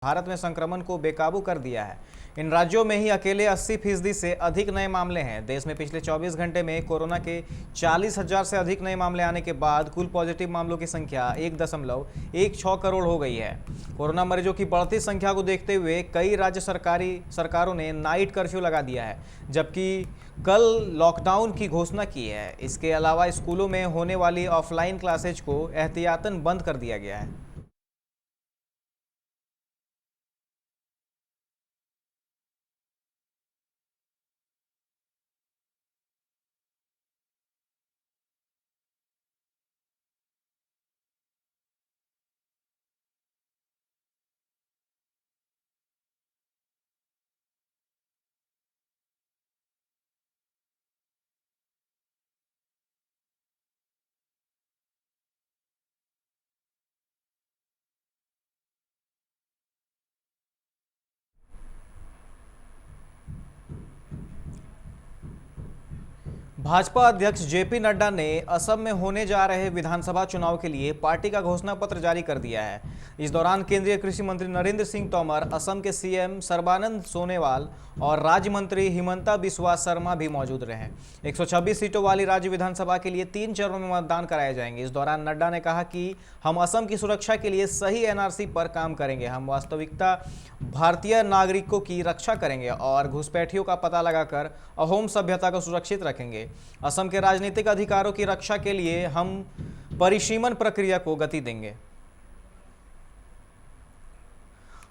भारत में संक्रमण को बेकाबू कर दिया है। इन राज्यों में ही अकेले 80% से अधिक नए मामले हैं। देश में पिछले 24 घंटे में कोरोना के 40,000 से अधिक नए मामले आने के बाद कुल पॉजिटिव मामलों की संख्या 1.16 करोड़ हो गई है। कोरोना मरीजों की बढ़ती संख्या को देखते हुए कई राज्य सरकारों ने नाइट कर्फ्यू लगा दिया है, जबकि कल लॉकडाउन की घोषणा की है। इसके अलावा स्कूलों में होने वाली ऑफलाइन क्लासेज को एहतियातन बंद कर दिया गया है। भाजपा अध्यक्ष जेपी नड्डा ने असम में होने जा रहे विधानसभा चुनाव के लिए पार्टी का घोषणा पत्र जारी कर दिया है। इस दौरान केंद्रीय कृषि मंत्री नरेंद्र सिंह तोमर, असम के सीएम सर्बानंद सोनोवाल और राज्य मंत्री हिमंता बिस्वा शर्मा भी मौजूद रहे। 126 सीटों वाली राज्य विधानसभा के लिए 3 चरणों में मतदान कराए जाएंगे। इस दौरान नड्डा ने कहा कि हम असम की सुरक्षा के लिए सही एनआरसी पर काम करेंगे। हम वास्तविकता भारतीय नागरिकों की रक्षा करेंगे और घुसपैठियों का पता लगाकर अहोम सभ्यता को सुरक्षित रखेंगे। असम के राजनीतिक अधिकारों की रक्षा के लिए हम परिसीमन प्रक्रिया को गति देंगे।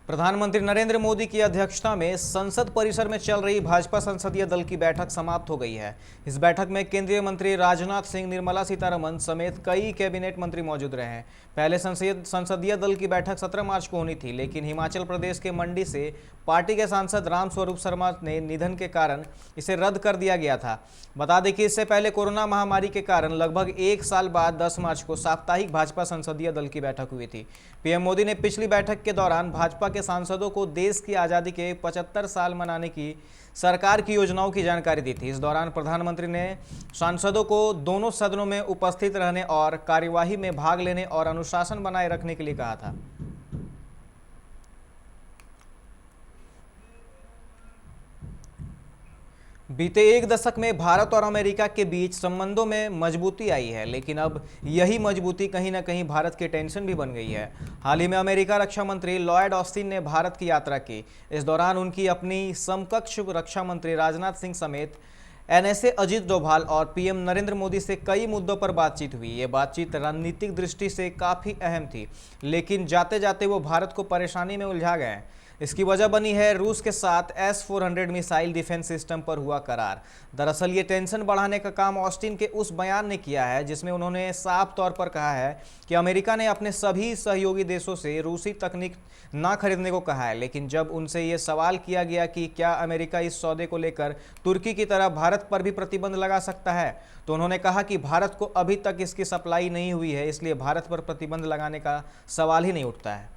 प्रधानमंत्री नरेंद्र मोदी की अध्यक्षता में संसद परिसर में चल रही भाजपा संसदीय दल की बैठक समाप्त हो गई है। इस बैठक में केंद्रीय मंत्री राजनाथ सिंह, निर्मला सीतारमण समेत कई कैबिनेट मंत्री मौजूद रहे हैं। पहले संसदीय दल की बैठक 17 मार्च को होनी थी, लेकिन हिमाचल प्रदेश के मंडी से पार्टी के सांसद राम स्वरूप शर्मा ने निधन के कारण इसे रद्द कर दिया गया था। बता दें कि इससे पहले कोरोना महामारी के कारण लगभग 1 साल बाद 10 मार्च को साप्ताहिक भाजपा संसदीय दल की बैठक हुई थी। पीएम मोदी ने पिछली बैठक के दौरान भाजपा के सांसदों को देश की आज़ादी के 75 साल मनाने की सरकार की योजनाओं की जानकारी दी थी। इस दौरान प्रधानमंत्री ने सांसदों को दोनों सदनों में उपस्थित रहने और कार्यवाही में भाग लेने और अनुशासन बनाए रखने के लिए कहा था। बीते 1 दशक में भारत और अमेरिका के बीच संबंधों में मजबूती आई है, लेकिन अब यही मजबूती कहीं ना कहीं भारत की टेंशन भी बन गई है। हाल ही में अमेरिका रक्षा मंत्री लॉयड ऑस्टिन ने भारत की यात्रा की। इस दौरान उनकी अपनी समकक्ष रक्षा मंत्री राजनाथ सिंह समेत एनएसए अजीत डोभाल और पीएम नरेंद्र मोदी से कई मुद्दों पर बातचीत हुई। ये बातचीत रणनीतिक दृष्टि से काफ़ी अहम थी, लेकिन जाते जाते वो भारत को परेशानी में उलझा गए। इसकी वजह बनी है रूस के साथ S-400 मिसाइल डिफेंस सिस्टम पर हुआ करार। दरअसल ये टेंशन बढ़ाने का काम ऑस्टिन के उस बयान ने किया है जिसमें उन्होंने साफ तौर पर कहा है कि अमेरिका ने अपने सभी सहयोगी देशों से रूसी तकनीक ना खरीदने को कहा है। लेकिन जब उनसे ये सवाल किया गया कि क्या अमेरिका इस सौदे को लेकर तुर्की की तरह भारत पर भी प्रतिबंध लगा सकता है, तो उन्होंने कहा कि भारत को अभी तक इसकी सप्लाई नहीं हुई है, इसलिए भारत पर प्रतिबंध लगाने का सवाल ही नहीं उठता है।